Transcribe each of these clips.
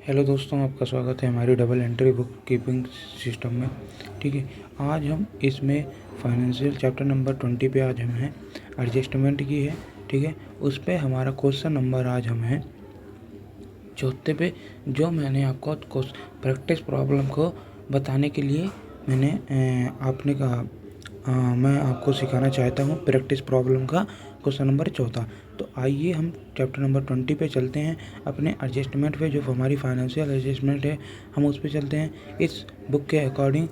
Hello दोस्तों, आपका स्वागत है हमारी double entry book keeping system में। ठीक है, आज हम इसमें फाइनेंशियल चैप्टर नंबर 20 पे आज हम हैं, एडजस्टमेंट की है। ठीक है, उस पे हमारा क्वेश्चन नंबर आज हम हैं चौथे पे। जो मैंने आपको प्रैक्टिस प्रॉब्लम को बताने के लिए मैंने आपने कहा मैं आपको सिखाना चाहता हूँ प्रैक्टिस प्रॉब्लम का क्वेश्चन नंबर चौथा। तो आइए हम चैप्टर नंबर 20 पे चलते हैं, अपने एडजस्टमेंट पे, जो हमारी फाइनेंशियल एडजस्टमेंट है हम उस पे चलते हैं। इस बुक के according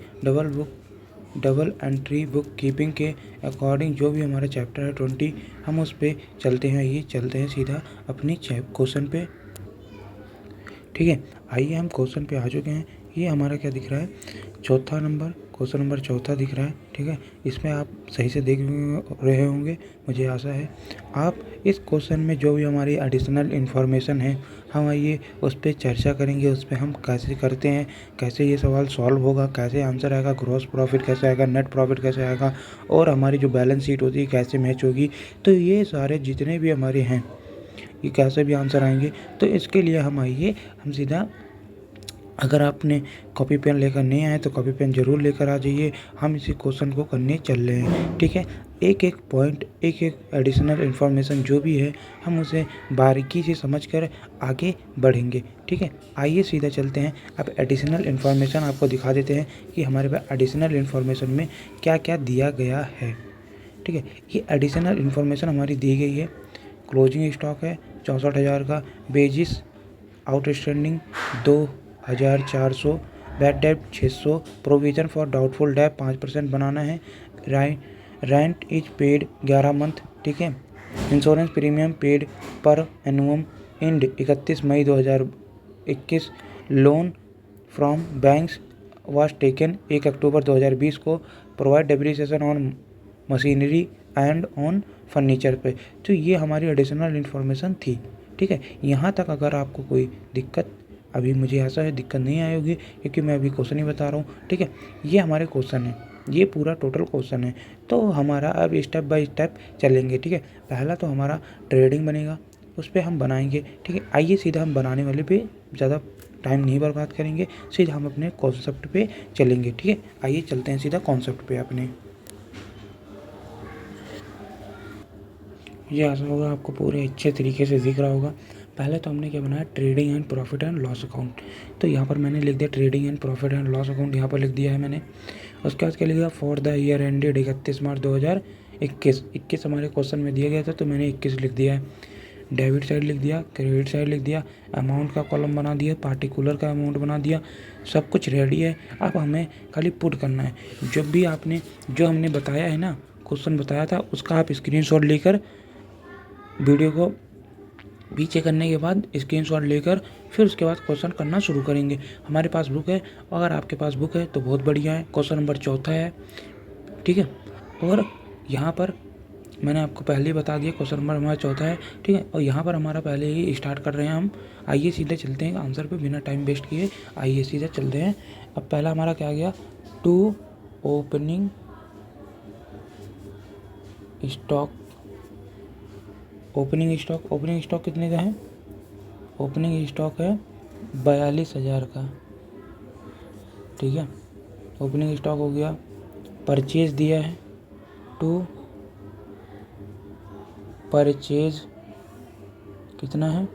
double entry book keeping के अकॉर्डिंग जो भी हमारा चैप्टर है 20, हम उस पे चलते हैं। ये चलते हैं सीधा अपनी क्वेश्चन पे। ठीक है, आइए हम क्वेश्चन पे आ चुके हैं। ये हमारा क्या दिख रहा है, क्वेश्चन नंबर चौथा दिख रहा है। ठीक है, इसमें आप सही से देख रहे होंगे, मुझे आशा है। आप इस क्वेश्चन में जो भी हमारी एडिशनल इन्फॉर्मेशन है, हम आइए उस पर चर्चा करेंगे। उस पर हम कैसे करते हैं, कैसे ये सवाल सॉल्व होगा, कैसे आंसर आएगा, ग्रॉस प्रॉफिट कैसे आएगा, नेट प्रॉफिट कैसे आएगा, और हमारी जो बैलेंस शीट होती है कैसे मैच होगी। तो ये सारे जितने भी हमारे हैं, ये कैसे भी आंसर आएंगे। तो इसके लिए हम सीधा, अगर आपने कॉपी पेन लेकर नहीं आए तो कॉपी पेन ज़रूर लेकर आ जाइए। हम इसी क्वेश्चन को करने चल रहे हैं। ठीक है, एक एक पॉइंट, एक एक एडिशनल इन्फॉर्मेशन जो भी है, हम उसे बारीकी से समझकर आगे बढ़ेंगे। ठीक है, आइए सीधा चलते हैं। अब एडिशनल इन्फॉर्मेशन आपको दिखा देते हैं कि हमारे पास एडिशनल इन्फॉर्मेशन में क्या क्या दिया गया है। ठीक है, ये एडिशनल इन्फॉर्मेशन हमारी दी गई है। क्लोजिंग स्टॉक है 64,000 का, wages outstanding 2,400, bad debt 600, provision for doubtful debt 5% बनाना है, रेंट इज पेड 11 मंथ। ठीक है, insurance premium paid per annum end 31 May 2021, loan from banks was taken 1 October 2020 को, provide depreciation on machinery and on furniture पे। तो ये हमारी additional information थी। ठीक है, यहाँ तक अगर आपको कोई दिक्कत, अभी मुझे ऐसा है दिक्कत नहीं आई होगी, क्योंकि मैं अभी क्वेश्चन ही बता रहा हूँ। ठीक है, ये हमारे क्वेश्चन है, ये पूरा टोटल क्वेश्चन है। तो हमारा अब स्टेप बाय स्टेप चलेंगे। ठीक है, पहला तो हमारा ट्रेडिंग बनेगा, उस पर हम बनाएंगे। ठीक है, आइए सीधा हम बनाने वाले पे ज़्यादा टाइम नहीं बर्बाद करेंगे, सीधा हम अपने कॉन्सेप्ट पे चलेंगे। ठीक है, आइए चलते हैं सीधा कॉन्सेप्ट पे अपने। ये आशा होगा आपको पूरे अच्छे तरीके से दिख रहा होगा। पहले तो हमने क्या बनाया, trading and profit and loss account. तो यहाँ पर मैंने लिख दिया trading and profit and loss account, यहाँ पर लिख दिया है मैंने। उसके बाद क्या लिखा, फॉर द ईयर एंडेड 31 मार्च 2021 हमारे क्वेश्चन में दिया गया था, तो मैंने 21 लिख दिया है। डेबिट साइड लिख दिया, क्रेडिट साइड लिख दिया, अमाउंट का कॉलम बना दिया, पार्टिकुलर का अमाउंट बना दिया, सब कुछ रेडी है। अब हमें खाली पुट करना है। जब भी आपने जो हमने बताया है ना, क्वेश्चन बताया था, उसका आप स्क्रीनशॉट लेकर, वीडियो को पीछे करने के बाद स्क्रीनशॉट लेकर फिर उसके बाद क्वेश्चन करना शुरू करेंगे। हमारे पास बुक है, अगर आपके पास बुक है तो बहुत बढ़िया है। क्वेश्चन नंबर चौथा है। ठीक है, और यहाँ पर मैंने आपको पहले ही बता दिया क्वेश्चन नंबर हमारा चौथा है। ठीक है, और यहाँ पर हमारा पहले ही स्टार्ट कर रहे हैं हम। आइए सीधे चलते हैं आंसर पे बिना टाइम वेस्ट किए, आइए सीधे चलते हैं। अब पहला हमारा क्या गया, टू ओपनिंग स्टॉक कितने का है, ओपनिंग स्टॉक है 42,000 का। ठीक है, ओपनिंग स्टॉक हो गया। परचेज दिया है, टू परचेज कितना है,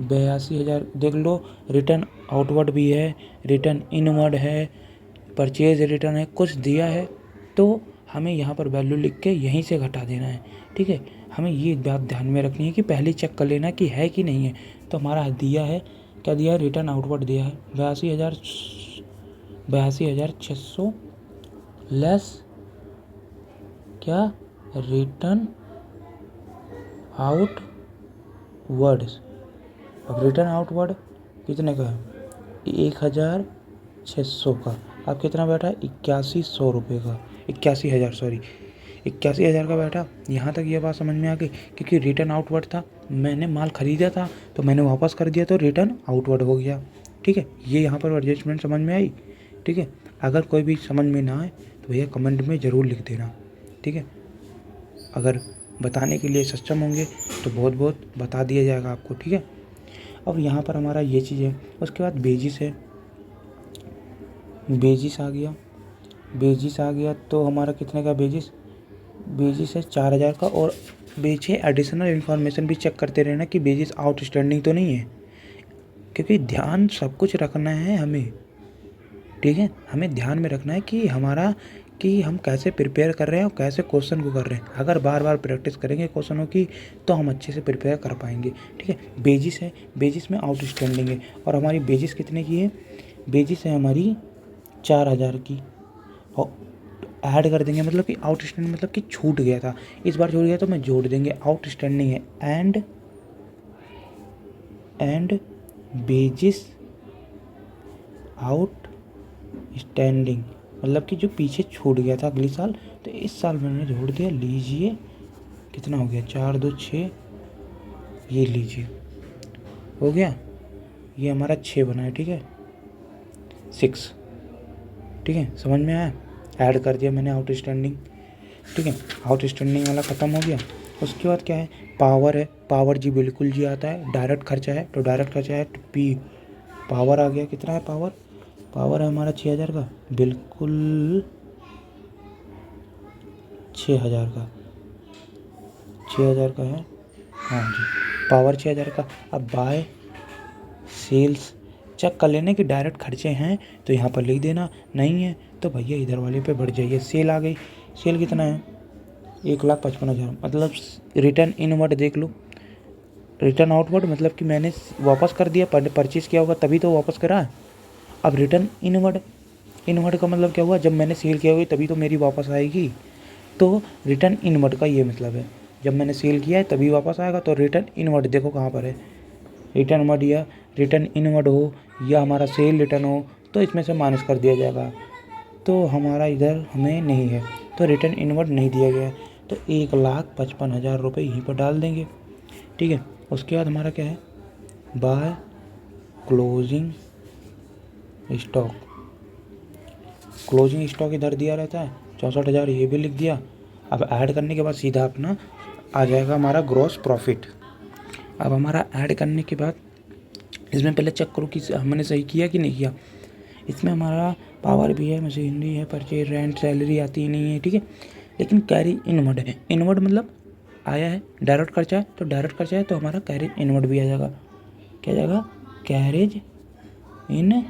82,000। देख लो, रिटर्न आउटवर्ड भी है, रिटर्न इनवर्ड है, परचेज रिटर्न है, कुछ दिया है। तो हमें यहाँ पर वैल्यू लिख के यहीं से घटा देना है। ठीक है, हमें ये बात ध्यान में रखनी है कि पहले चेक कर लेना कि है कि नहीं है। तो हमारा दिया है, क्या दिया है, रिटर्न आउटवर्ड दिया है 82,600 लेस क्या, रिटर्न आउटवर्ड्स। अब रिटर्न आउटवर्ड कितने का है, 1,600 का। अब कितना बैठा, 8100 रुपये का, 81,000 का बैठा। यहाँ तक ये बात समझ में आ गई, क्योंकि रिटर्न आउटवर्ड था, मैंने माल खरीदा था तो मैंने वापस कर दिया, तो रिटर्न आउटवर्ड हो गया। ठीक है, ये यहाँ पर एडजस्टमेंट समझ में आई। ठीक है, अगर कोई भी समझ में ना आए तो भैया कमेंट में ज़रूर लिख देना। ठीक है, अगर बताने के लिए सक्षम होंगे तो बहुत बहुत बता दिया जाएगा आपको। ठीक है, अब यहाँ पर हमारा ये चीज़ है। उसके बाद बेजिस है, बेजिस आ गया तो हमारा कितने का बेजिस है 4000 का। और पीछे एडिशनल इन्फॉर्मेशन भी चेक करते रहना कि बेजिस आउटस्टैंडिंग तो नहीं है, क्योंकि ध्यान सब कुछ रखना है हमें, ठीक है। हमें ध्यान में रखना है कि हम कैसे प्रिपेयर कर रहे हैं और कैसे क्वेश्चन को कर रहे हैं। अगर बार बार प्रैक्टिस करेंगे क्वेश्चनों की तो हम अच्छे से प्रिपेयर कर पाएंगे, ठीक है। बेजिस है, बेजिस में आउटस्टैंडिंग है और हमारी बेजिस कितने की है, बेजिस है हमारी 4000 की। और ऐड कर देंगे, मतलब कि आउटस्टैंडिंग मतलब कि छूट गया था, इस बार छूट गया तो मैं जोड़ देंगे। आउटस्टैंडिंग है एंड बेजिस आउटस्टैंडिंग, मतलब कि जो पीछे छूट गया था अगले साल, तो इस साल मैंने जोड़ दिया। लीजिए कितना हो गया, 4 2 6, ये लीजिए हो गया, ये हमारा 6 बना है, ठीक है, 6, ठीक है। समझ में आया, ऐड कर दिया मैंने आउटस्टैंडिंग, ठीक है। आउटस्टैंडिंग वाला ख़त्म हो गया। उसके बाद क्या है, पावर है। पावर जी बिल्कुल जी आता है, डायरेक्ट खर्चा है तो डायरेक्ट खर्चा है तो पी पावर आ गया। कितना है पावर है हमारा 6000 का, बिल्कुल 6000 का, 6000 का है, हाँ जी, पावर 6000 का। अब बाय सेल्स चेक कर लेने कि डायरेक्ट खर्चे हैं तो यहाँ पर लिख देना, नहीं है तो भैया इधर वाले पे बढ़ जाइए। सेल आ गई, सेल कितना है 1,55,000, मतलब रिटर्न इनवर्ड देख लो, रिटर्न आउटवर्ड मतलब कि मैंने वापस कर दिया, परचेज़ किया होगा तभी तो वापस करा। अब रिटर्न इनवर्ड का मतलब क्या हुआ, जब मैंने सेल किया होगी तभी तो मेरी वापस आएगी। तो रिटर्न इनवर्ड का ये मतलब है, जब मैंने सेल किया है तभी वापस आएगा। तो रिटर्न इनवर्ड देखो कहाँ पर है, रिटर्न वर्ड या रिटर्न इनवर्ड हो या हमारा सेल रिटर्न हो तो इसमें से माइनस कर दिया जाएगा। तो हमारा इधर हमें नहीं है तो रिटर्न इनवर्ड नहीं दिया गया है, तो 1,55,000 रुपये यहीं पर डाल देंगे, ठीक है। उसके बाद हमारा क्या है, बाय क्लोजिंग स्टॉक इधर दिया रहता है 64,000, ये भी लिख दिया। अब ऐड करने के बाद सीधा अपना आ जाएगा हमारा ग्रॉस प्रॉफिट। अब हमारा ऐड करने के बाद इसमें पहले चेक करो कि हमने सही किया कि नहीं किया। इसमें हमारा पावर भी है, मशीनरी है, परचेज, रेंट, सैलरी आती ही नहीं है, ठीक है। लेकिन कैरी इनवर्ड है, इनवर्ड मतलब आया है, डायरेक्ट खर्चा है तो डायरेक्ट खर्चा है तो हमारा कैरेज इनवर्ड भी आ जाएगा। क्या जाएगा, कैरेज इन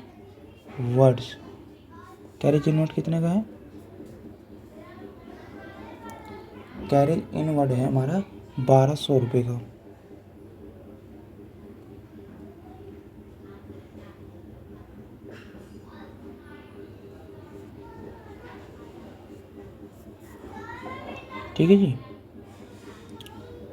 वर्ड्स। कैरेज इनवर्ड कितने का है, कैरेज इनवर्ड है हमारा 1,200 रुपये का। ठीक है जी,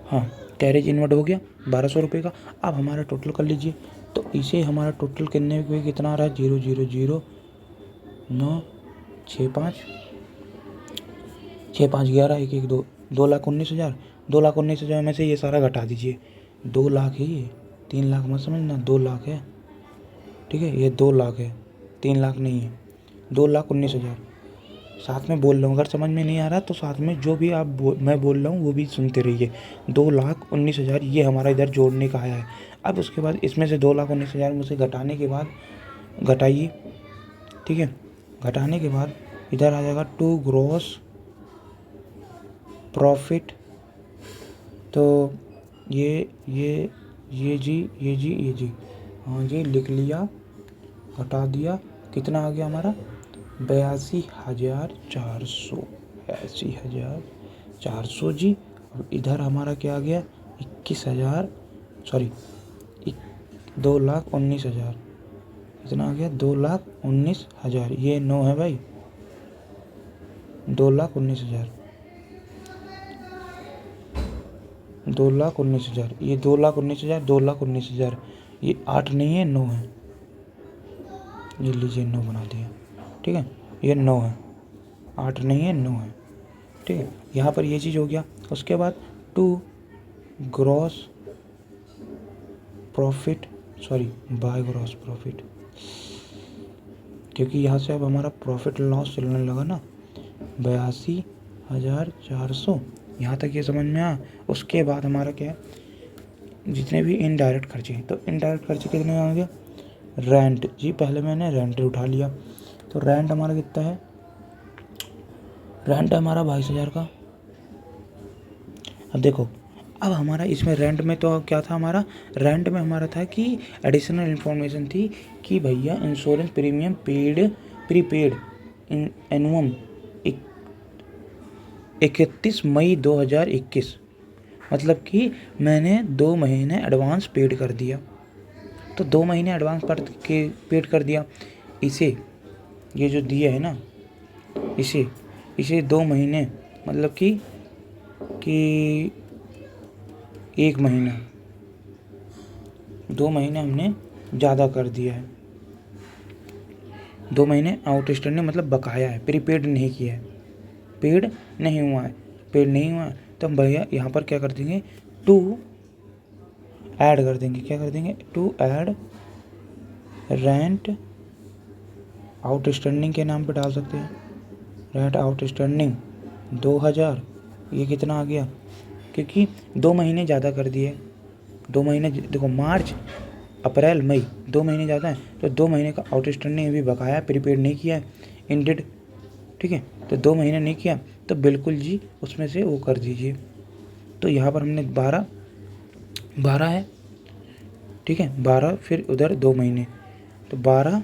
हाँ, कैरेज इनवर्ड हो गया 1,200 रुपये का। अब हमारा टोटल कर लीजिए, तो इसे हमारा टोटल करने में कितना आ रहा है, 0,00965 11 1 1 2, 2,19,000। 2,19,000 में से ये सारा घटा दीजिए, 2 लाख है ये, 3 लाख मत समझना, 2 लाख है, ठीक है, ये 2 लाख है, 3 लाख नहीं है, 2,19,000। साथ में बोल रहा हूँ, अगर समझ में नहीं आ रहा तो साथ में जो भी मैं बोल रहा हूँ वो भी सुनते रहिए। 2,19,000 ये हमारा इधर जोड़ने का आया है। अब उसके बाद इसमें से 2,19,000 में से घटाने के बाद घटाइए, ठीक है। घटाने के बाद इधर आ जाएगा टू ग्रॉस प्रॉफिट। तो ये जी हाँ जी, लिख लिया, घटा दिया, कितना आ गया हमारा 82,400, 82,400 जी। अब इधर हमारा क्या आ गया 2,19,000, कितना आ गया 2,19,000, ये 9 है भाई, 2,19,000, 2,19,000, ये 2,19,000, 2,19,000, ये 8 नहीं है 9 है, ये लीजिए 9 बना दिया, ठीक है, ये 9 है, 8 नहीं है 9 है, ठीक है। यहाँ पर ये चीज़ हो गया। उसके बाद to gross profit, by gross profit, क्योंकि यहाँ से अब हमारा प्रॉफिट लॉस चलने लगा ना, 82,400, यहाँ तक ये समझ में आया। उसके बाद हमारा क्या है, जितने भी इनडायरेक्ट खर्चे हैं, तो इनडायरेक्ट खर्चे कितने आ गए? रेंट जी, पहले मैंने रेंट उठा लिया, तो रेंट हमारा कितना है? रेंट है हमारा 22,000 का। अब देखो, अब हमारा इसमें रेंट में तो क्या था? हमारा रेंट में हमारा था कि एडिशनल इन्फॉर्मेशन थी कि भैया इंश्योरेंस प्रीमियम प्रीपेड एनुअम 31 मई 2021, मतलब कि मैंने 2 महीने एडवांस पेड कर दिया। तो 2 महीने एडवांस पेड कर दिया। इसे ये जो दिया है ना, इसे 2 महीने मतलब कि 1 महीना, 2 महीने हमने ज़्यादा कर दिया है। 2 महीने आउटस्टैंडिंग मतलब बकाया है, प्रीपेड नहीं किया है, पेड नहीं हुआ है। तो हम भैया यहाँ पर क्या कर देंगे? टू ऐड कर देंगे। क्या कर देंगे? टू ऐड रेंट आउटस्टैंडिंग के नाम पे डाल सकते हैं। रेंट आउटस्टैंडिंग 2000, ये कितना आ गया? क्योंकि 2 महीने ज़्यादा कर दिए। 2 महीने देखो, मार्च अप्रैल मई 2 महीने ज़्यादा है, तो 2 महीने का आउटस्टैंडिंग अभी बकाया, प्रीपेड नहीं किया है, इंडेड। ठीक है, तो 2 महीने नहीं किया तो बिल्कुल जी उसमें से वो कर दीजिए। तो यहाँ पर हमने 12 है, ठीक है, 12, फिर उधर 2 महीने, तो 12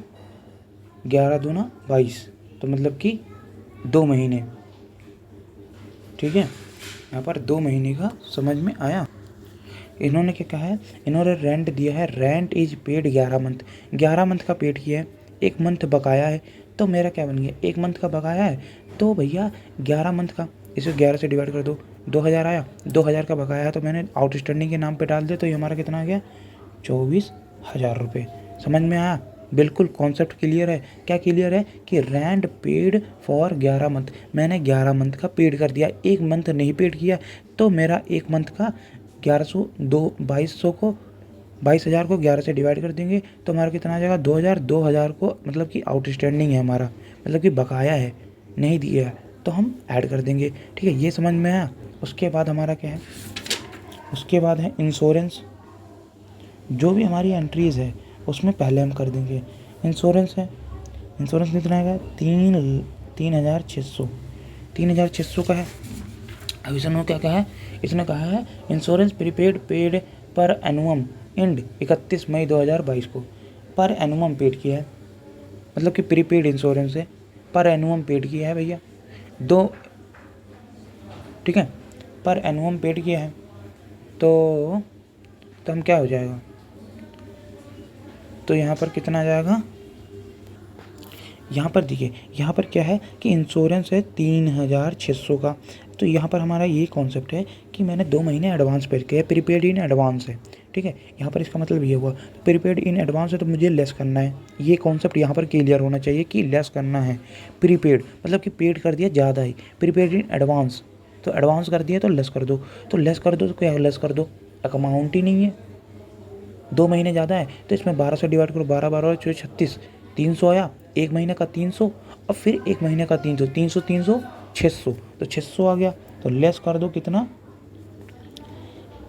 11 दूना 22, तो मतलब कि 2 महीने। ठीक है, यहाँ पर 2 महीने का समझ में आया। इन्होंने क्या कहा है? इन्होंने रेंट दिया है, rent is paid 11 month, 11 month का पेड किया है, 1 मंथ बकाया है। तो मेरा क्या बन गया? 1 मंथ का बकाया है, तो भैया 11 मंथ का, इसे 11 से डिवाइड कर दो, 2000 आया, 2000 का बकाया है, तो मैंने आउटस्टैंडिंग के नाम पे डाल दिया, तो ये हमारा कितना आ गया? 24,000 रुपये। समझ में आया? बिल्कुल कॉन्सेप्ट क्लियर है। क्या क्लियर है? कि रेंट पेड फॉर 11 मंथ, मैंने 11 मंथ का पेड कर दिया, 1 मंथ नहीं पेड किया, तो मेरा 1 मंथ का 2200 को 22,000 को 11 से डिवाइड कर देंगे, तो हमारा कितना आ जाएगा? 2000 को मतलब कि आउटस्टैंडिंग है हमारा, मतलब कि बकाया है, नहीं दिया है, तो हम ऐड कर देंगे। ठीक है, ये समझ में आया। उसके बाद हमारा क्या है? उसके बाद है इंश्योरेंस। जो भी हमारी एंट्रीज़ है उसमें पहले हम कर देंगे। इंश्योरेंस है, इंश्योरेंस कितना आएगा? 3,600 का है। अब इसने क्या कहा है? इसने कहा है insurance prepaid paid per एनुअम and 31 मई 2022 को पर एनुअम पेड किया है, मतलब कि प्रीपेड इंश्योरेंस है, पर एनुअम पेड किया है भैया 2, ठीक है, पर एनुअम पेड किया है, तो हम क्या हो जाएगा? तो यहाँ पर कितना आ जाएगा? यहाँ पर देखिए, यहाँ पर क्या है कि इंश्योरेंस है 3,600 का, तो यहाँ पर हमारा ये कॉन्सेप्ट है कि मैंने 2 महीने एडवांस पे किया, प्रीपेड इन एडवांस है। ठीक है, यहाँ पर इसका मतलब ये हुआ प्रीपेड इन एडवांस है, तो मुझे लेस करना है। ये कॉन्सेप्ट यहाँ पर क्लियर होना चाहिए कि लेस करना है। प्रीपेड मतलब कि पेड कर दिया ज़्यादा ही, प्रीपेड इन एडवांस, तो एडवांस कर दिया तो लेस कर दो, तो लेस कर दो, तो क्या लेस कर दो? अमाउंट ही नहीं है, 2 महीने ज़्यादा है, तो इसमें 12 से डिवाइड करो, 12 12 36, 300 आया, 1 महीने का 300 और फिर 1 महीने का 300, 300 300 600, तो 600 आ गया, तो लेस कर दो कितना?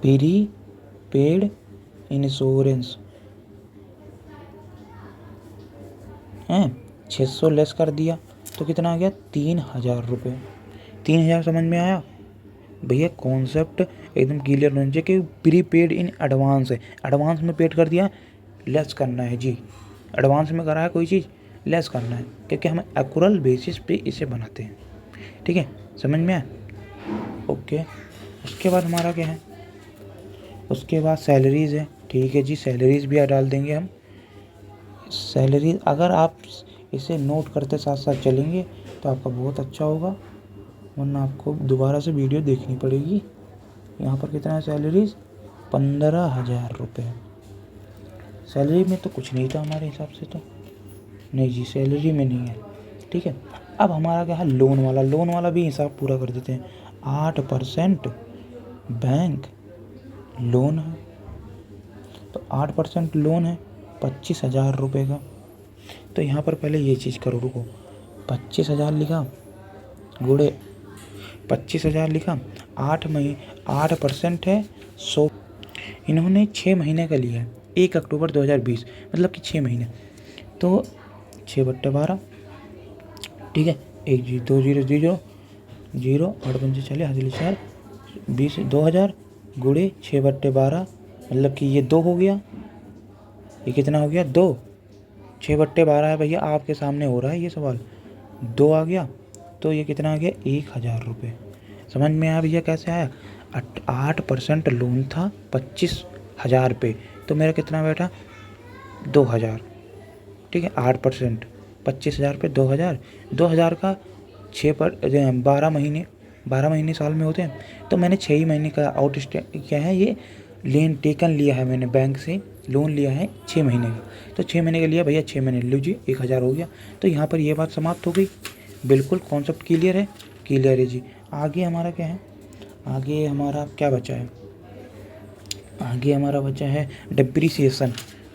प्री पेड इंश्योरेंस है, 600 लेस कर दिया, तो कितना आ गया? 3,000 रुपये। 3,000 समझ में आया भैया? कॉन्सेप्ट एकदम क्लियर होना चाहिए कि प्री पेड इन एडवांस है, एडवांस में पेड कर दिया, लेस करना है जी, एडवांस में करा है कोई चीज़, लेस करना है, क्योंकि हम एक्यूरल बेसिस पे इसे बनाते हैं। ठीक है, समझ में आया? ओके, उसके बाद हमारा क्या है? उसके बाद सैलरीज़ है। ठीक है जी, सैलरीज़ भी डाल देंगे हम। सैलरी अगर आप इसे नोट करते साथ साथ चलेंगे तो आपका बहुत अच्छा होगा, वरना आपको दोबारा से वीडियो देखनी पड़ेगी। यहाँ पर कितना है सैलरीज? 15,000 रुपये। सैलरी में तो कुछ नहीं था हमारे हिसाब से, तो नहीं जी, सैलरी में नहीं है। ठीक है, अब हमारा क्या है? लोन वाला भी हिसाब पूरा कर देते हैं। 8% बैंक लोन है, तो 8% लोन है 25,000 रुपये का। तो यहाँ पर पहले ये चीज़ करो, रुको, 25,000 लिखा, गुड़े 25,000 लिखा, 8% है 100, इन्होंने 6 महीने का लिया है, 1 अक्टूबर 2020, मतलब कि 6 महीने। तो 6/12, ठीक है, 1 जी 2 जीरो 0 0 8 5 40 हाजिर 4 20 2000 गुणे 6/12, मतलब कि ये 2 हो गया। ये कितना हो गया? 2। 6/12 है भैया, आपके सामने हो रहा है ये सवाल। 2 आ गया, तो ये कितना आ गया? 1000 रुपये। समझ में आया भैया कैसे आया? 8% लोन था 25,000 पे, तो मेरा कितना बैठा? 2000। ठीक है, 8%, 25,000 पे 2000, 2000 का 12 महीने साल में होते हैं, तो मैंने 6 ही महीने का क्या है ये लेन टेकन लिया है, मैंने बैंक से लोन लिया है 6 महीने का। तो 6 महीने का लिया भैया, 6 महीने लीजिए, 1000 हो गया। तो यहाँ पर ये बात समाप्त हो गई। बिल्कुल कॉन्सेप्ट क्लियर है? क्लियर है जी। आगे हमारा क्या है? आगे हमारा क्या बचा है? आगे हमारा बचा है डेप्रीसिएशन।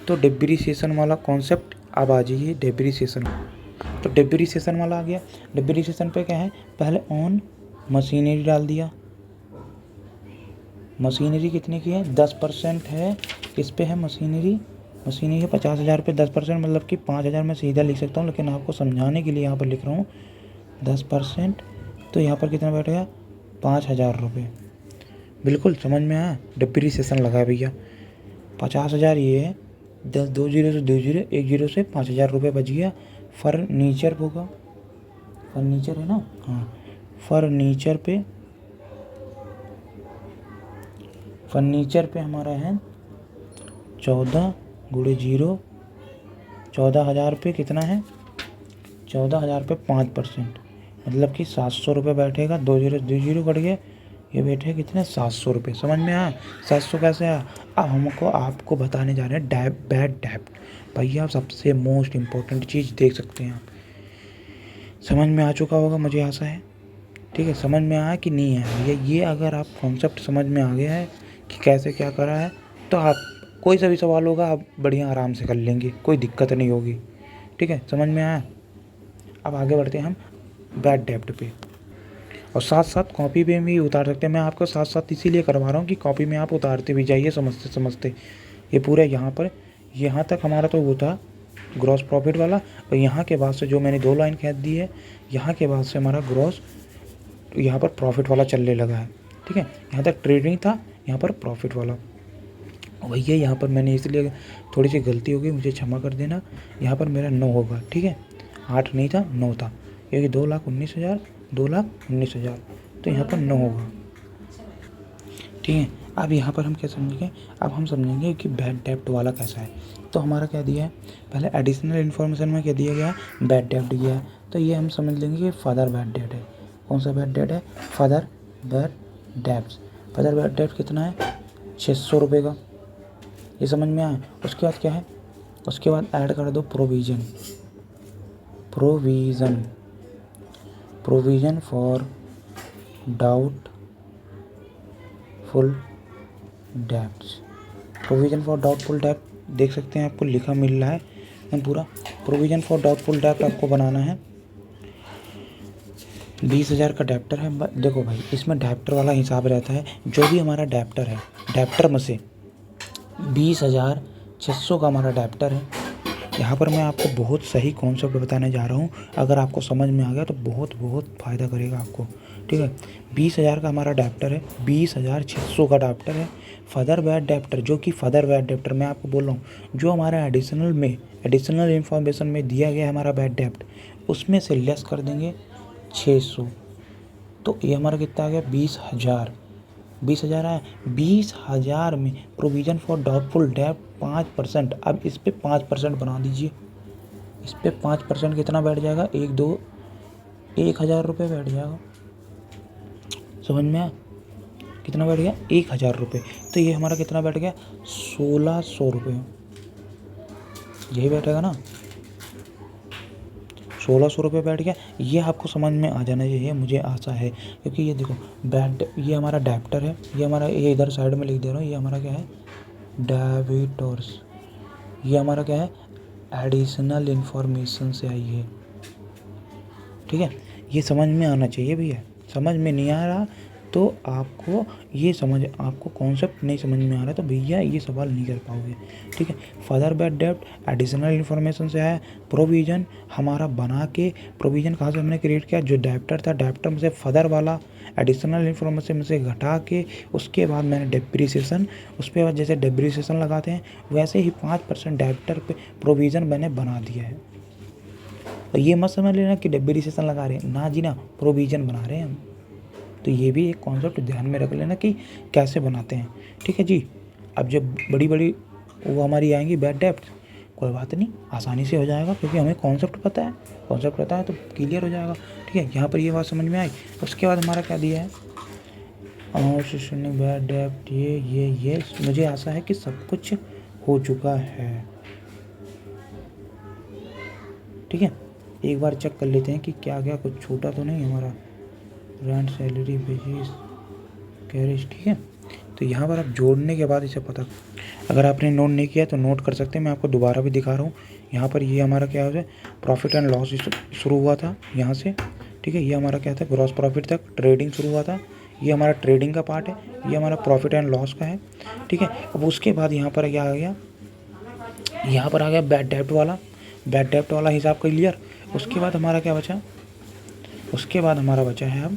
तो डेप्रीसिएशन वाला कॉन्सेप्ट अब आ जाइए डेप्रीसिएशन। तो डेप्रीसिएशन वाला आ गया। डेप्रीसिएशन पे क्या है? पहले ऑन मशीनरी डाल दिया। मशीनरी कितने की है? 10% है। किस पे है मशीनरी? मशीनरी है 50,000 पे 10%, मतलब कि 5,000 मैं सीधा लिख सकता हूँ, लेकिन आपको समझाने के लिए यहाँ पर लिख रहा हूँ 10%। तो यहाँ पर कितना बैठ गया? 5,000 रुपये। बिल्कुल समझ में आया? डेप्रीसिएशन लगा है भैया। 50,000 ये है, 10 2 जीरो से 2 जीरो 1 जीरो से 5,000 रुपये बच गया। फर्नीचर होगा, फर्नीचर है ना? हाँ, फर्नीचर पे हमारा है 14 गुणे 0, 14,000 पे कितना है? 14,000 पे 5%, मतलब कि 700 रुपये बैठेगा। 2 जीरो कट गए, ये बैठे कितने? 700 रुपये। समझ में आया? 700 कैसे आया? अब हमको आपको बताने जा रहे हैं बैड डेब्ट। भैया सबसे मोस्ट इम्पोर्टेंट चीज़ देख सकते हैं आप। समझ में आ चुका होगा, मुझे आशा है। ठीक है, समझ में आया कि नहीं आया भैया? ये अगर आप कॉन्सेप्ट समझ में आ गया है कि कैसे क्या करा है, तो आप कोई सा भी सवाल होगा आप बढ़िया आराम से कर लेंगे, कोई दिक्कत नहीं होगी। ठीक है, समझ में आया? अब आगे बढ़ते हैं हम बैड डेब्ट पे, और साथ साथ कॉपी पे भी उतार सकते हैं। मैं आपको साथ साथ इसीलिए करवा रहा हूँ कि कॉपी में आप उतारते भी जाइए समझते समझते। ये पूरा यहाँ तक हमारा तो वो था ग्रॉस प्रॉफिट वाला, और यहाँ के बाद से जो मैंने 2 लाइन कह दी है, यहाँ के बाद से हमारा ग्रॉस यहाँ पर प्रॉफिट वाला चलने लगा है। ठीक है, यहाँ तक ट्रेडिंग था, यहाँ पर प्रॉफिट वाला। भैया यहाँ पर मैंने इसलिए थोड़ी सी गलती हो गई, मुझे क्षमा कर देना। यहाँ पर मेरा 9 होगा। ठीक है, 8 नहीं था, 9 था, क्योंकि 2,19,000 2,19,000, तो यहाँ पर 9 होगा। ठीक है, अब यहाँ पर हम क्या समझेंगे? अब हम समझेंगे कि बैड डेब्ट वाला कैसा है। तो हमारा क्या दिया है? पहले एडिशनल इन्फॉर्मेशन में क्या दिया गया? बैड डेब्ट दिया है। तो ये हम समझ लेंगे कि फर्दर बैड डेब्ट है। कौन सा बैड डेब्ट है? फर्दर बैड डेब्ट। फर्दर बैड डेब्ट कितना है? 600 रुपये का। ये समझ में आया? उसके बाद क्या है? उसके बाद ऐड कर दो provision. Provision for doubtful debts. Provision for doubtful डेब्ट देख सकते हैं, आपको लिखा मिल रहा है एकदम पूरा। प्रोविज़न फॉर डाउटफुल डेब्ट आपको बनाना है। 20,000 का डेप्टर है। देखो भाई, इसमें डेप्टर वाला हिसाब रहता है। जो भी हमारा डेप्टर है, डेप्टर में से 20,600 का हमारा डेप्टर है। यहाँ पर मैं आपको बहुत सही कॉन्सेप्ट बताने जा रहा हूँ। अगर आपको समझ में आ गया तो बहुत फ़ायदा करेगा आपको। ठीक है, 20,000 का हमारा डेप्टर है, 20,600 का डेप्टर है। फर्दर बैड डेप्टर, जो कि फर्दर बैड डेप्टर मैं आपको बोल रहा हूँ, जो हमारा एडिशनल इन्फॉर्मेशन में दिया गया है हमारा बैड डेप्ट, उसमें से लेस कर देंगे 600। तो ये हमारा कितना आ गया? 20,000। 20,000 आया। 20,000 में प्रोविज़न फॉर डाउटफुल डेब्ट 5%। अब इस पे 5% बना दीजिए। इस पे 5% कितना बैठ जाएगा? 1,000 रुपये बैठ जाएगा। समझ में आया? कितना बैठ गया? 1,000 रुपये। तो ये हमारा कितना बैठ गया? 1,600 रुपये। यही बैठेगा ना? 1,600 रुपये बैठ गया। ये आपको समझ में आ जाना चाहिए, मुझे आशा है, क्योंकि ये देखो ये हमारा डेप्टर है। ये इधर साइड में लिख दे रहा हूँ। ये हमारा क्या है? डेबिटर्स। ये हमारा क्या है? एडिशनल इन्फॉर्मेशन से आई है। ठीक है, ये समझ में आना चाहिए भैया। समझ में नहीं आ रहा तो आपको ये आपको कॉन्सेप्ट नहीं समझ में आ रहा है तो भैया ये सवाल नहीं कर पाओगे, ठीक है। फर्दर बैड डेप्ट एडिशनल इन्फॉर्मेशन से है। प्रोविज़न हमारा बना के, प्रोविज़न कहाँ से हमने क्रिएट किया, जो डेप्टर था डेप्टर में से फर्दर वाला एडिशनल इन्फॉर्मेशन में से घटा के उसके बाद मैंने डेप्रीसिएशन, उसके बाद जैसे डेप्रीसिएशन लगाते हैं वैसे ही 5% डेप्टर पे प्रोविज़न मैंने बना दिया है। और ये मत समझ लेना कि डेप्रीसिएशन लगा रहे हैं, ना जी ना, प्रोविज़न बना रहे हैं हम। तो ये भी एक कॉन्सेप्ट ध्यान में रख लेना कि कैसे बनाते हैं, ठीक है जी। अब जब बड़ी बड़ी वो हमारी आएंगी बैड डेप्ट, कोई बात नहीं, आसानी से हो जाएगा क्योंकि हमें कॉन्सेप्ट पता है, कॉन्सेप्ट पता है तो क्लियर हो जाएगा, ठीक है। यहाँ पर ये बात समझ में आई। उसके बाद हमारा क्या दिया है, बैड डेप्ट, ये मुझे आशा है कि सब कुछ हो चुका है, ठीक है। एक बार चेक कर लेते हैं कि क्या क्या कुछ छूटा तो नहीं हमारा। रेंट, सैलरी, वेजेस, कैरेज, ठीक है। तो यहाँ पर आप जोड़ने के बाद इसे पता, अगर आपने नोट नहीं किया तो नोट कर सकते हैं, मैं आपको दोबारा भी दिखा रहा हूँ। यहाँ पर ये हमारा क्या है, प्रॉफिट एंड लॉस शुरू हुआ था यहाँ से, ठीक है। ये हमारा क्या था, ग्रॉस प्रॉफिट तक ट्रेडिंग शुरू हुआ था, ये हमारा ट्रेडिंग का पार्ट है, ये हमारा प्रॉफिट एंड लॉस का है, ठीक है। अब उसके बाद यहाँ पर क्या आ गया, यहाँ पर आ गया बैड डेप्ट वाला हिसाब क्लियर। उसके बाद हमारा क्या बचा, उसके बाद हमारा बचा है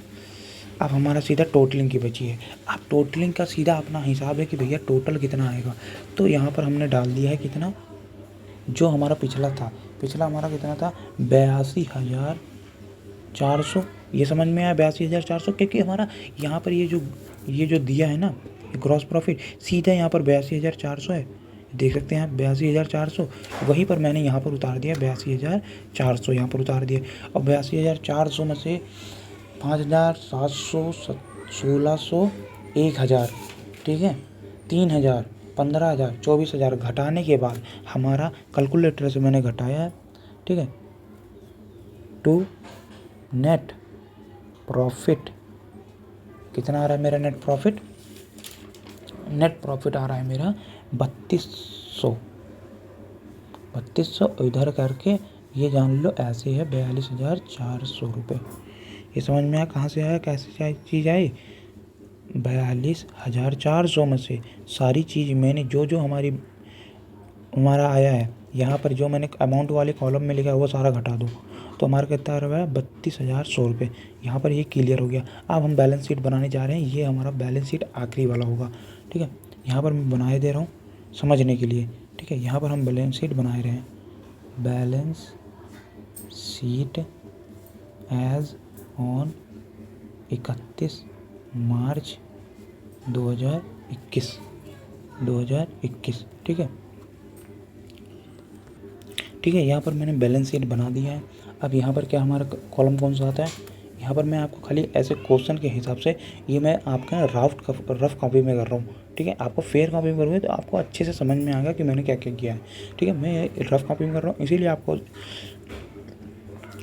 अब हमारा सीधा टोटलिंग की बची है। अब टोटलिंग का सीधा अपना हिसाब है कि भैया टोटल कितना आएगा। तो यहाँ पर हमने डाल दिया है कितना, जो हमारा पिछला हमारा कितना था, 82,400। ये समझ में आया 82,400, क्योंकि हमारा यहाँ पर ये जो दिया है ना ग्रॉस प्रॉफिट, सीधा यहाँ पर 82,400 है, देख सकते हैं आप 82,400। वहीं पर मैंने यहाँ पर उतार दिया 82,400, यहाँ पर उतार दिया। और 82,400 में से 5,700, 1,600, 1,000, ठीक है, 3,000, 15,000, 24,000 घटाने के बाद हमारा कैलकुलेटर से मैंने घटाया है, ठीक है, टू नेट प्रॉफिट कितना आ रहा है मेरा, नेट प्रॉफिट आ रहा है मेरा 3200 इधर करके ये जान लो ऐसे है 42,400 रुपये। ये समझ में आया कहाँ से आया, कैसे चीज़ आई। 42,400 में से सारी चीज़ मैंने जो हमारा आया है, यहाँ पर जो मैंने अमाउंट वाले कॉलम में लिखा है वो सारा घटा दो तो हमारा कितना आ रहा है 32,100 रुपये। यहाँ पर ये क्लियर हो गया। अब हम बैलेंस शीट बनाने जा रहे हैं, ये हमारा बैलेंस शीट आखिरी वाला होगा, ठीक है। यहाँ पर मैं बनाए दे रहा हूँ समझने के लिए, ठीक है। यहाँ पर हम बैलेंस शीट बनाए रहे हैं, बैलेंस शीट एज ऑन 31 मार्च 2021, ठीक है। यहाँ पर मैंने बैलेंस शीट बना दिया है। अब यहाँ पर क्या हमारा कॉलम कौन सा आता है, यहाँ पर मैं आपको खाली ऐसे क्वेश्चन के हिसाब से, ये मैं आपका रफ कॉपी में कर रहा हूँ, ठीक है। आपको फेयर कॉपी में करोगे तो आपको अच्छे से समझ में आएगा कि मैंने क्या क्या किया है, ठीक है। मैं रफ कॉपी में कर रहा हूँ इसीलिए आपको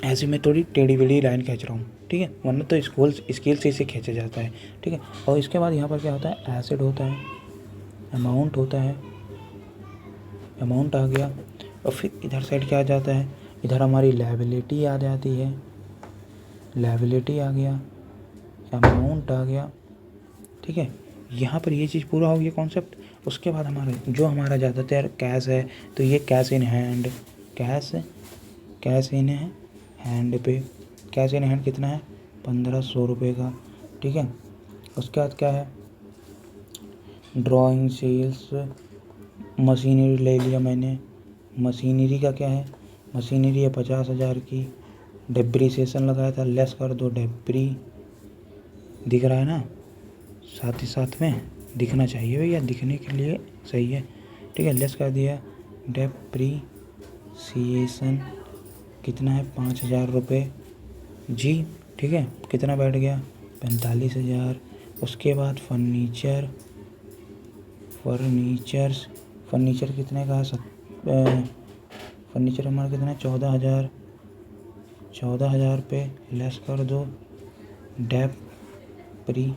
ऐसे में थोड़ी टेढ़ी बेढ़ी लाइन खींच रहा हूँ, ठीक है, वरना तो स्केल से इसे खींचा जाता है, ठीक है। और इसके बाद यहाँ पर क्या होता है, एसेट होता है, अमाउंट होता है, अमाउंट आ गया। और फिर इधर साइड क्या आ जाता है, इधर हमारी लायबिलिटी आ जाती है, लायबिलिटी आ गया, अमाउंट आ गया, ठीक है। यहाँ पर ये चीज़ पूरा हो गया कॉन्सेप्ट। उसके बाद हमारा ज़्यादातर कैश है तो ये कैश इन हैंड पे कैश इन हैंड कितना है 1,500 रुपये का, ठीक है। उसके बाद क्या है, ड्राइंग सेल्स, मशीनरी ले लिया मैंने, मशीनरी का क्या है, मशीनरी है 50,000 की, डेप्रीसिएशन लगाया था, लेस कर दो डेप्री, दिख रहा है ना, साथ ही साथ में दिखना चाहिए भैया, दिखने के लिए सही है, ठीक है। लेस कर दिया, डेप्रीसिएशन कितना है 5,000 रुपये जी, ठीक है। कितना बैठ गया 45,000। उसके बाद फर्नीचर कितने का है, फर्नीचर हमारा कितना है 14,000 पे, लेस कर दो डेप्रीसिएशन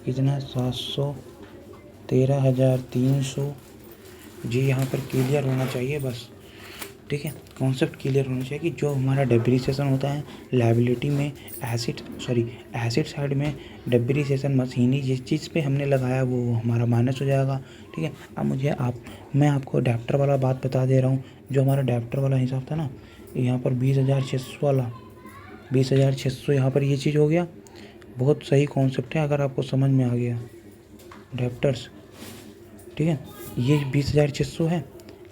कितना 700, 13,300 जी। यहाँ पर क्लियर होना चाहिए बस, ठीक है, कॉन्सेप्ट क्लियर होना चाहिए कि जो हमारा डेप्रिसिएशन होता है लायबिलिटी में, एसिड साइड में डेप्रिसिएशन मशीनरी जिस चीज़ पे हमने लगाया वो हमारा माइनस हो जाएगा। ठीक है, अब मैं आपको डेप्टर वाला बात बता दे रहा हूँ। जो हमारा डेप्टर वाला हिसाब था ना, यहाँ पर 20,600 वाला, 20,600 यहाँ पर ये चीज़ हो गया। बहुत सही कॉन्सेप्ट है अगर आपको समझ में आ गया डेप्टर्स। ठीक है, ये 20,600 है,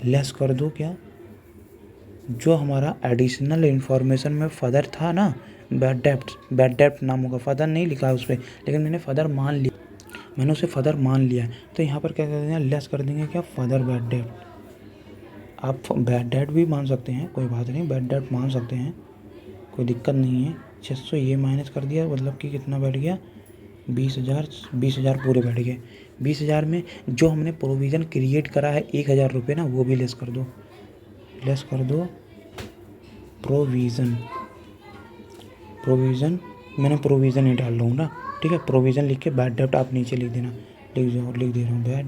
लेस कर दो क्या, जो हमारा एडिशनल इन्फॉर्मेशन में फर्दर था ना, बैड डेप्ट नाम होगा, फर्दर नहीं लिखा है उस पर, लेकिन मैंने उसे फर्दर मान लिया है। तो यहाँ पर क्या कर देंगे, लेस कर देंगे क्या, फर्दर बैड डेप्ट। आप बैड डेप्ट भी मान सकते हैं, कोई बात नहीं, बैड डेप्ट मान सकते हैं, कोई दिक्कत नहीं है। 600 ये माइनस कर दिया, मतलब कि कितना बैठ गया, 20,000 पूरे बैठ गए। 20,000 में जो हमने प्रोविज़न क्रिएट करा है 1,000 रुपये ना, वो भी लेस कर दो प्रोविज़न मैंने प्रोविज़न ही डाल रहा हूँ ना। ठीक है, प्रोविज़न लिख के बैड डेप्ट आप नीचे लिख देना, लिख दे रहा हूँ बैड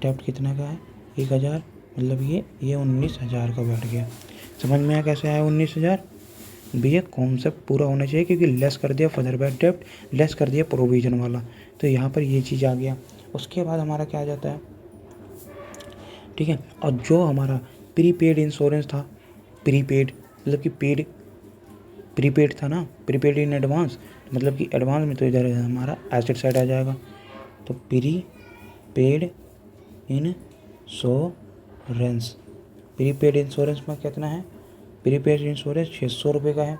डेप्ट कितना का है, 1,000, मतलब ये 19,000 का बैठ गया। समझ में आया कैसे आया 19,000? भैया कॉन्सेप्ट पूरा होना चाहिए, क्योंकि लेस कर दिया फर्दर बैड डेप्ट, लेस कर दिया प्रोविज़न वाला, तो यहाँ पर ये चीज़ आ गया। उसके बाद हमारा क्या आ जाता है, ठीक है, और जो हमारा प्रीपेड इंश्योरेंस था, प्रीपेड मतलब कि प्रीपेड था ना, प्रीपेड इन एडवांस, मतलब कि एडवांस में, तो इधर हमारा एसेट साइड आ जाएगा। तो प्रीपेड इंश्योरेंस में कितना है, प्रीपेड इंश्योरेंस 600 रुपये का है।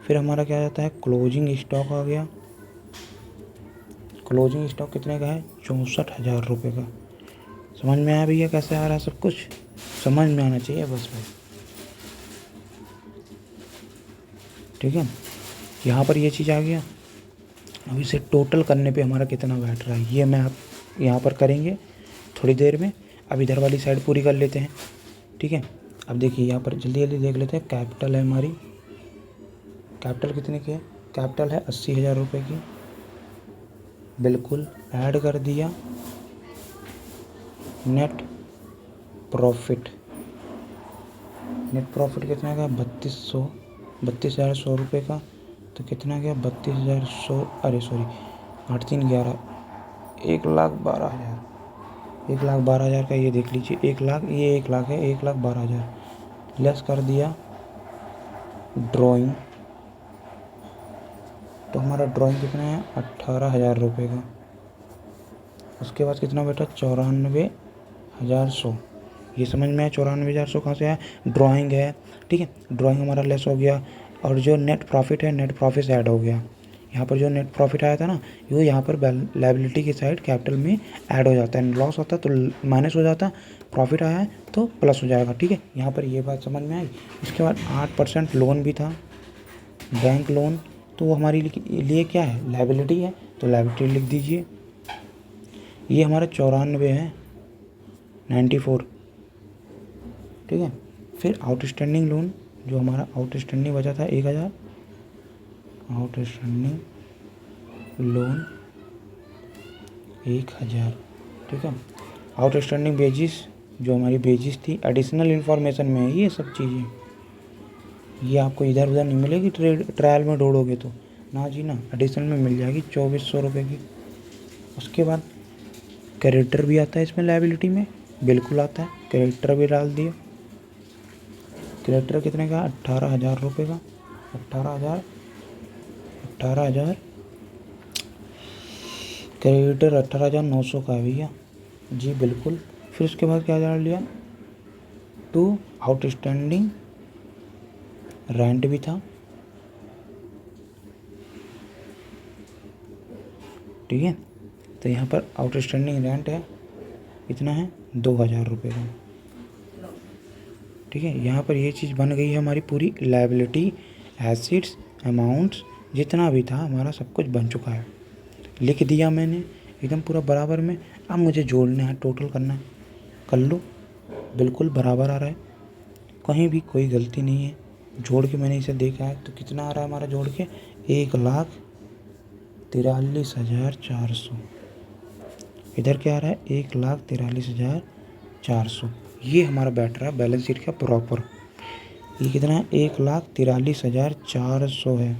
फिर हमारा क्या जाता है, क्लोजिंग स्टॉक आ गया। क्लोजिंग स्टॉक कितने का है, 64,000 रुपये का। समझ में आया भैया कैसे आ रहा है, सब कुछ समझ में आना चाहिए बस भाई। ठीक है, यहाँ पर ये चीज़ आ गया। अब इसे टोटल करने पे हमारा कितना बैठ रहा है, ये मैं आप यहाँ पर करेंगे थोड़ी देर में। अब इधर वाली साइड पूरी कर लेते हैं। ठीक है, अब देखिए यहाँ पर जल्दी देख लेते हैं। कैपिटल है हमारी, कैपिटल कितने की है, कैपिटल है 80,000 रुपये की, बिल्कुल ऐड कर दिया। नेट प्रॉफिट कितना का, 32,100 रुपये का। तो कितना गया, 32,100, अरे सॉरी 8 3 11, 1,12,000, 1,12,000 का ये देख लीजिए, 1,00,000, ये 1,00,000 है, 1,12,000 लेस कर दिया ड्राइंग। तो हमारा ड्राइंग कितना है, 18,000 रुपये का। उसके बाद कितना बेटा, 94,100। ये समझ में आया 94,100 कहाँ से आया, ड्राइंग है। ठीक है, ड्राइंग हमारा लेस हो गया, और जो नेट प्रॉफिट है, नेट प्रॉफिट से ऐड हो गया। यहाँ पर जो नेट प्रॉफिट आया था ना, वो यहाँ पर लायबिलिटी की साइड कैपिटल में ऐड हो जाता है। लॉस होता तो माइनस हो जाता, प्रॉफिट आया है तो प्लस हो जाएगा। ठीक है, यहाँ पर ये बात समझ में आई। उसके बाद 8% लोन भी था, बैंक लोन, तो वो हमारे लिए क्या है, लायबिलिटी है, तो लायबिलिटी लिख दीजिए। ये हमारा 94 है, 94। ठीक है, फिर आउटस्टैंडिंग लोन, जो हमारा आउटस्टैंडिंग बचा था 1,000, आउटस्टैंडिंग लोन 1,000। ठीक है, आउटस्टैंडिंग बेजिस, जो हमारी बेजिस थी, एडिशनल इन्फॉर्मेशन में है ये सब चीज़ें, ये आपको इधर उधर नहीं मिलेगी, ट्रायल में ढूंढोगे तो ना जी ना, एडिशनल में मिल जाएगी 2,400 रुपये की। उसके बाद क्रेडिटर भी आता है इसमें, लायबिलिटी में बिल्कुल आता है, क्रेडिटर भी डाल दिया। क्रेडिटर कितने का, 18,000 रुपये का, 18,000 क्रेडिटर 18,900 का है भैया जी, बिल्कुल। फिर उसके बाद क्या डाल लिया, टू आउटस्टैंडिंग रेंट भी था। ठीक है, तो यहाँ पर आउटस्टैंडिंग रेंट है, कितना है, 2,000 रुपये का। ठीक है, यहाँ पर ये चीज़ बन गई है हमारी पूरी लायबिलिटी, एसेट्स, अमाउंट्स, जितना भी था हमारा सब कुछ बन चुका है। लिख दिया मैंने एकदम पूरा बराबर में। अब मुझे जोड़ना है, टोटल करना है, कर लो, बिल्कुल बराबर आ रहा है, कहीं भी कोई गलती नहीं है। जोड़ के मैंने इसे देखा है, तो कितना आ रहा है हमारा जोड़ के, 1,43,400। इधर क्या आ रहा है, 1,43,400। ये हमारा बैठ रहा है बैलेंस शीट का प्रॉपर। ये कितना है, 1,43,400 है,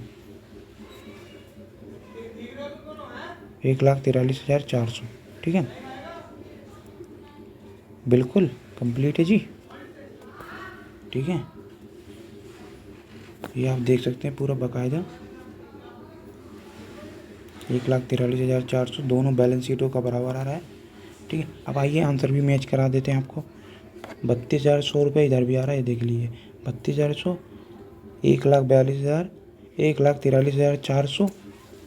1,43,400। ठीक है, बिल्कुल कंप्लीट है जी। ठीक है, ये आप देख सकते हैं पूरा बाकायदा 1,43,400 दोनों बैलेंस शीटों का बराबर आ रहा है। ठीक है, अब आइए आंसर भी मैच करा देते हैं आपको। 32,100 रुपये इधर भी आ रहा है, ये देख लीजिए 32,100, 1,42,000, 1,43,400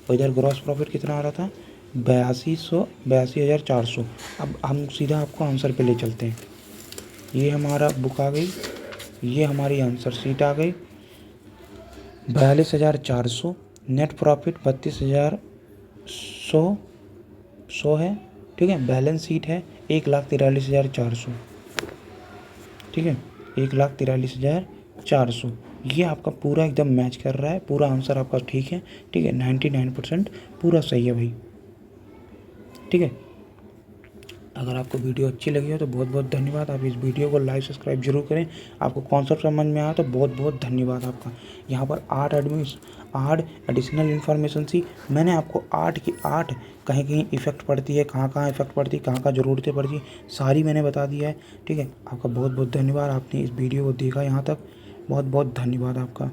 और इधर ग्रॉस प्रॉफिट कितना आ रहा था 82,400। अब हम सीधा आपको आंसर पे ले चलते हैं। ये हमारा बुक आ गई, ये हमारी आंसर शीट आ गई 42,400, नेट प्रॉफिट 32,100 है। ठीक है, बैलेंस शीट है 1,43,400। ठीक है, 1,43,400। ये आपका पूरा एकदम मैच कर रहा है, पूरा आंसर आपका ठीक है। ठीक है, 99% पूरा सही है भाई। ठीक है, अगर आपको वीडियो अच्छी लगी हो तो बहुत बहुत धन्यवाद। आप इस वीडियो को लाइक सब्सक्राइब जरूर करें। आपको कॉन्सेप्ट समझ में आया तो बहुत बहुत धन्यवाद आपका। यहाँ पर 8 एडिशनल इन्फॉर्मेशन थी, मैंने आपको 8 की 8 कहीं कहीं इफ़ेक्ट पड़ती है, कहाँ कहाँ इफ़ेक्ट पड़ती है, कहाँ कहाँ ज़रूरतें पड़ती है, सारी मैंने बता दिया है। ठीक है, आपका बहुत बहुत धन्यवाद, आपने इस वीडियो को देखा यहाँ तक, बहुत बहुत धन्यवाद आपका।